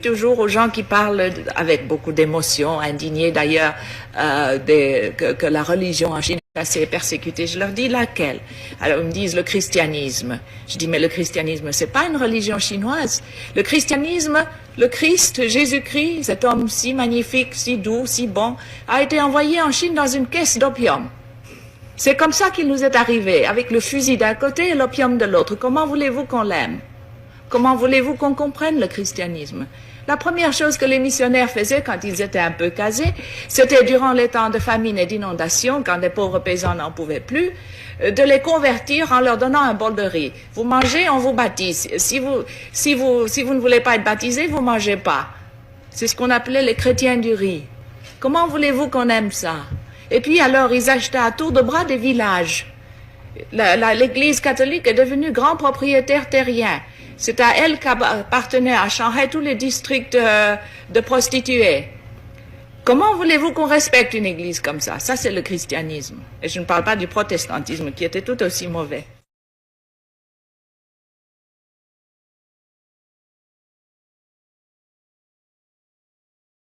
Toujours aux gens qui parlent avec beaucoup d'émotion, indignés d'ailleurs que la religion en Chine est assez persécutée. Je leur dis laquelle? Alors ils me disent le christianisme. Je dis mais le christianisme c'est pas une religion chinoise. Le christianisme, le Christ, Jésus-Christ, cet homme si magnifique, si doux, si bon, a été envoyé en Chine dans une caisse d'opium. C'est comme ça qu'il nous est arrivé, avec le fusil d'un côté et l'opium de l'autre. Comment voulez-vous qu'on l'aime? Comment voulez-vous qu'on comprenne le christianisme? La première chose que les missionnaires faisaient quand ils étaient un peu casés, c'était durant les temps de famine et d'inondation, quand les pauvres paysans n'en pouvaient plus, de les convertir en leur donnant un bol de riz. Vous mangez, on vous baptise. Si vous ne voulez pas être baptisé, vous mangez pas. C'est ce qu'on appelait les chrétiens du riz. Comment voulez-vous qu'on aime ça? Et puis alors, ils achetaient à tour de bras des villages. L'Église catholique est devenue grand propriétaire terrien. C'est à elle qu'appartenaient à Shanghai tous les districts de prostituées. Comment voulez-vous qu'on respecte une église comme ça? Ça, c'est le christianisme. Et je ne parle pas du protestantisme qui était tout aussi mauvais.